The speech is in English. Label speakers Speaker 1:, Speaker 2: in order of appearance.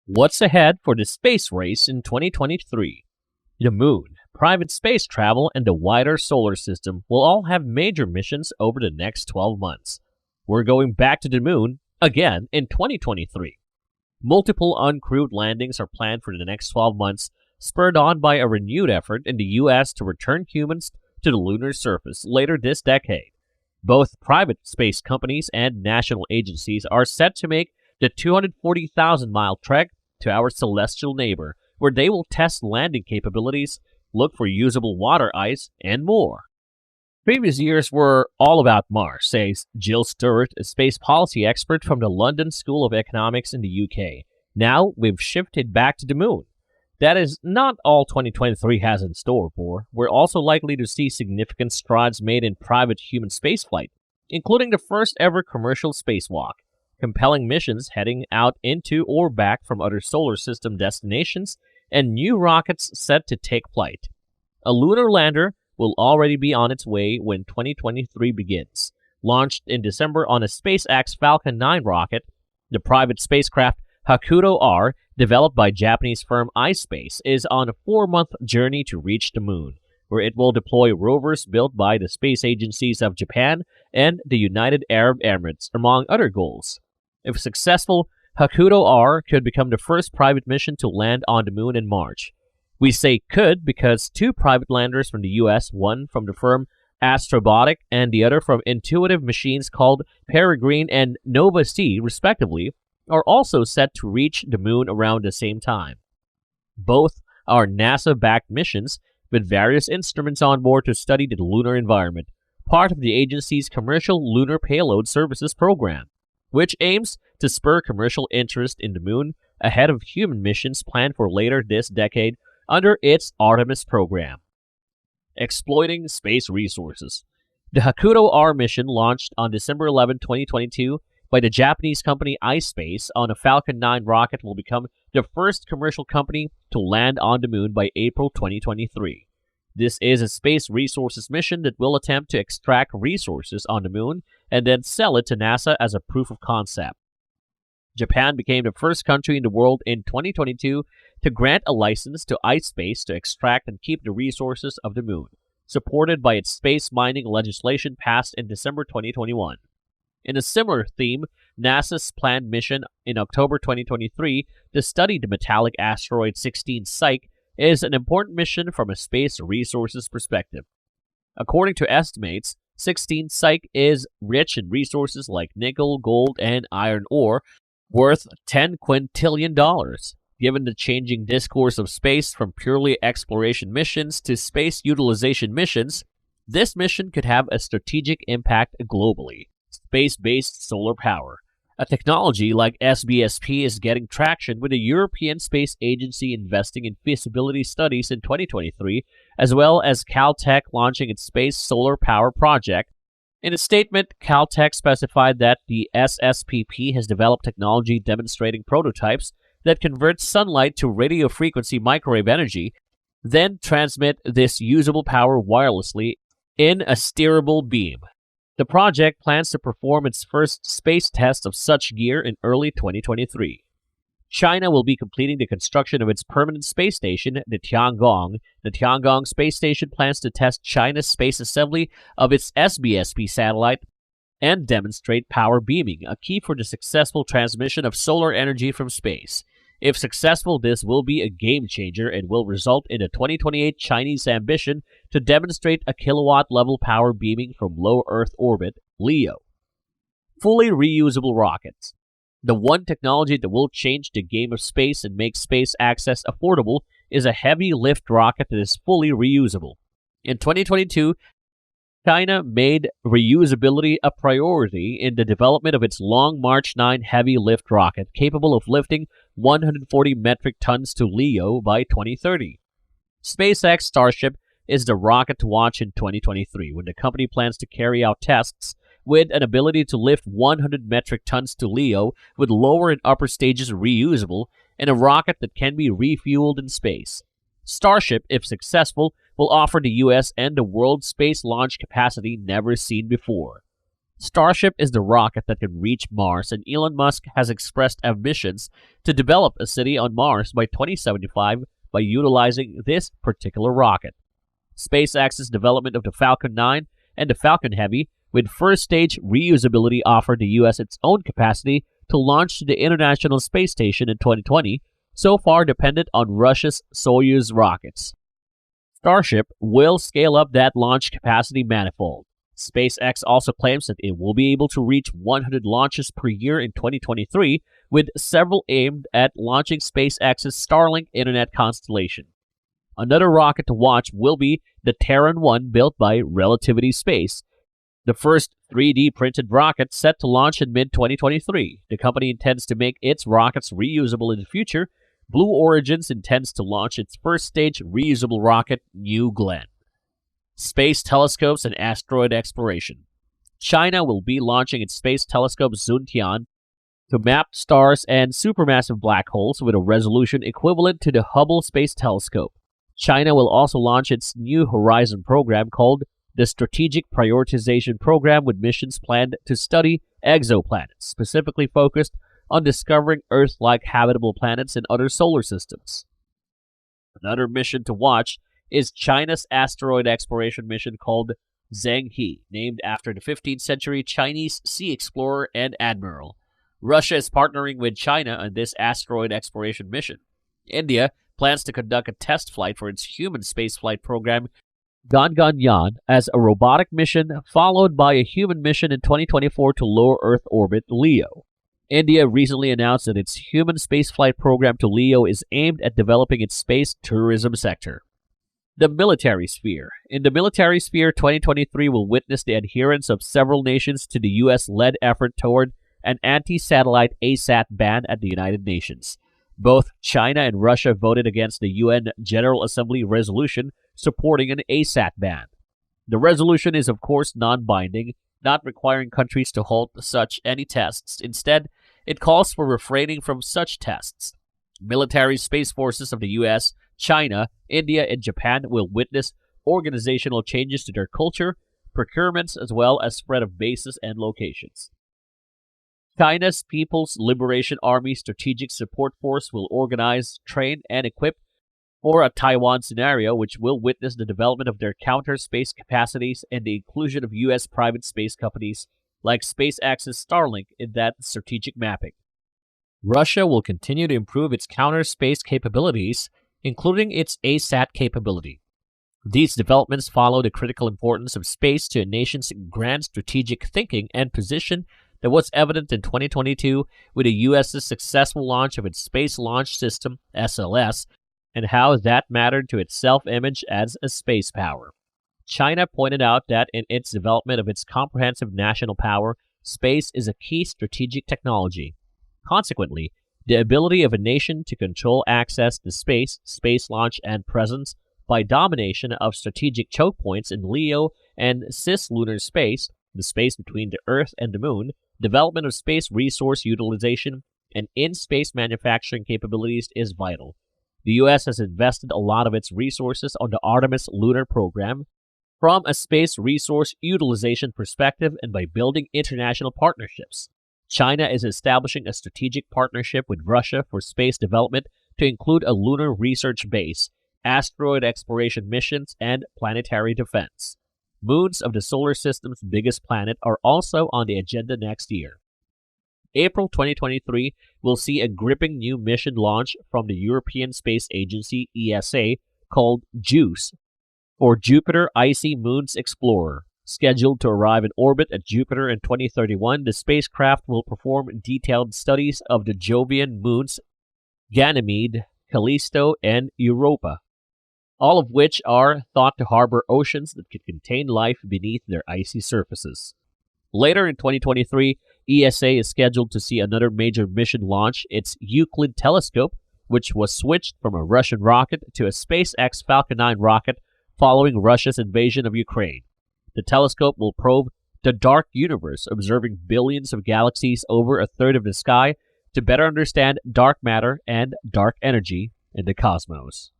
Speaker 1: What's ahead for the space race in 2023? The moon, private space travel, and the wider solar system will all have major missions over the next 12 months. We're going back to the moon again in 2023. Multiple uncrewed landings are planned for the next 12 months, spurred on by a renewed effort in the U.S. to return humans to the lunar surface later this decade. Both private space companies and national agencies are set to make the 240,000-mile trek to our celestial neighbor, where they will test landing capabilities, look for usable water ice, and more. Previous years were all about Mars, says Jill Stewart, a space policy expert from the London School of Economics in the UK. Now we've shifted back to the moon. That is not all 2023 has in store for. We're also likely to see significant strides made in private human spaceflight, including the first ever commercial spacewalk, compelling missions heading out into or back from other solar system destinations, and new rockets set to take flight. A lunar lander will already be on its way when 2023 begins. Launched in December on a SpaceX Falcon 9 rocket, the private spacecraft Hakuto-R, developed by Japanese firm iSpace, is on a 4-month journey to reach the moon, where it will deploy rovers built by the space agencies of Japan and the United Arab Emirates, among other goals. If successful, Hakuto-R could become the first private mission to land on the moon in March. We say could because 2 private landers from the U.S., one from the firm Astrobotic and the other from Intuitive Machines called Peregrine and Nova C, respectively, are also set to reach the moon around the same time. Both are NASA-backed missions with various instruments on board to study the lunar environment, part of the agency's Commercial Lunar Payload Services program, which aims to spur commercial interest in the moon ahead of human missions planned for later this decade under its Artemis program. Exploiting space resources. The Hakuto-R mission, launched on December 11, 2022, by the Japanese company iSpace on a Falcon 9 rocket, will become the first commercial company to land on the moon by April 2023. This is a space resources mission that will attempt to extract resources on the moon and then sell it to NASA as a proof of concept. Japan became the first country in the world in 2022 to grant a license to iSpace to extract and keep the resources of the moon, supported by its space mining legislation passed in December 2021. In a similar theme, NASA's planned mission in October 2023 to study the metallic asteroid 16 Psyche is an important mission from a space resources perspective. According to estimates, 16 Psyche is rich in resources like nickel, gold, and iron ore, worth $10 quintillion. Given the changing discourse of space from purely exploration missions to space utilization missions, this mission could have a strategic impact globally. Space-based solar power. A technology like SBSP is getting traction, with the European Space Agency investing in feasibility studies in 2023, as well as Caltech launching its space solar power project. In a statement, Caltech specified that the SSPP has developed technology demonstrating prototypes that convert sunlight to radio frequency microwave energy, then transmit this usable power wirelessly in a steerable beam. The project plans to perform its first space test of such gear in early 2023. China will be completing the construction of its permanent space station, the Tiangong. The Tiangong space station plans to test China's space assembly of its SBSP satellite and demonstrate power beaming, a key for the successful transmission of solar energy from space. If successful, this will be a game changer and will result in a 2028 Chinese ambition to demonstrate a kilowatt-level power beaming from low Earth orbit, LEO. Fully reusable rockets. The one technology that will change the game of space and make space access affordable is a heavy-lift rocket that is fully reusable. In 2022, China made reusability a priority in the development of its Long March 9 heavy-lift rocket, capable of lifting 140 metric tons to LEO by 2030. SpaceX Starship is the rocket to watch in 2023, when the company plans to carry out tests with an ability to lift 100 metric tons to LEO with lower and upper stages reusable, and a rocket that can be refueled in space. Starship, if successful, will offer the U.S. and the world space launch capacity never seen before. Starship is the rocket that can reach Mars, and Elon Musk has expressed ambitions to develop a city on Mars by 2075 by utilizing this particular rocket. SpaceX's development of the Falcon 9 and the Falcon Heavy, with first-stage reusability, offered the U.S. its own capacity to launch to the International Space Station in 2020, so far dependent on Russia's Soyuz rockets. Starship will scale up that launch capacity manifold. SpaceX also claims that it will be able to reach 100 launches per year in 2023, with several aimed at launching SpaceX's Starlink internet constellation. Another rocket to watch will be the Terran 1 built by Relativity Space, the first 3D printed rocket set to launch in mid-2023. The company intends to make its rockets reusable in the future. Blue Origins intends to launch its first stage reusable rocket, New Glenn. Space telescopes and asteroid exploration. China will be launching its space telescope Xuntian to map stars and supermassive black holes with a resolution equivalent to the Hubble Space Telescope. China will also launch its New Horizon program called the Strategic Prioritization Program, with missions planned to study exoplanets, specifically focused on discovering Earth-like habitable planets in other solar systems. Another mission to watch is China's asteroid exploration mission called Zhanghe, named after the 15th century Chinese sea explorer and admiral. Russia is partnering with China on this asteroid exploration mission. India plans to conduct a test flight for its human spaceflight program, Gaganyaan, as a robotic mission, followed by a human mission in 2024 to low Earth orbit, LEO. India recently announced that its human spaceflight program to LEO is aimed at developing its space tourism sector. The military sphere. In the military sphere, 2023 will witness the adherence of several nations to the U.S.-led effort toward an anti-satellite ASAT ban at the United Nations. Both China and Russia voted against the UN General Assembly resolution supporting an ASAT ban. The resolution is, of course, non-binding, not requiring countries to hold such any tests. Instead, it calls for refraining from such tests. Military space forces of the U.S., China, India, and Japan will witness organizational changes to their culture, procurements, as well as spread of bases and locations. China's People's Liberation Army Strategic Support Force will organize, train, and equip for a Taiwan scenario, which will witness the development of their counter-space capacities and the inclusion of U.S. private space companies like SpaceX's Starlink in that strategic mapping. Russia will continue to improve its counter-space capabilities, including its ASAT capability. These developments follow the critical importance of space to a nation's grand strategic thinking and position that was evident in 2022 with the U.S.'s successful launch of its Space Launch System, SLS, and how that mattered to its self-image as a space power. China pointed out that in its development of its comprehensive national power, space is a key strategic technology. Consequently, the ability of a nation to control access to space, space launch, and presence by domination of strategic choke points in LEO and cislunar space, the space between the Earth and the Moon, development of space resource utilization, and in-space manufacturing capabilities is vital. The U.S. has invested a lot of its resources on the Artemis lunar program from a space resource utilization perspective and by building international partnerships. China is establishing a strategic partnership with Russia for space development to include a lunar research base, asteroid exploration missions, and planetary defense. Moons of the solar system's biggest planet are also on the agenda next year. April 2023 will see a gripping new mission launch from the European Space Agency ESA called JUICE, or Jupiter Icy Moons Explorer. Scheduled to arrive in orbit at Jupiter in 2031, the spacecraft will perform detailed studies of the Jovian moons Ganymede, Callisto, and Europa, all of which are thought to harbor oceans that could contain life beneath their icy surfaces. Later in 2023, ESA is scheduled to see another major mission launch its Euclid telescope, which was switched from a Russian rocket to a SpaceX Falcon 9 rocket following Russia's invasion of Ukraine. The telescope will probe the dark universe, observing billions of galaxies over a third of the sky to better understand dark matter and dark energy in the cosmos.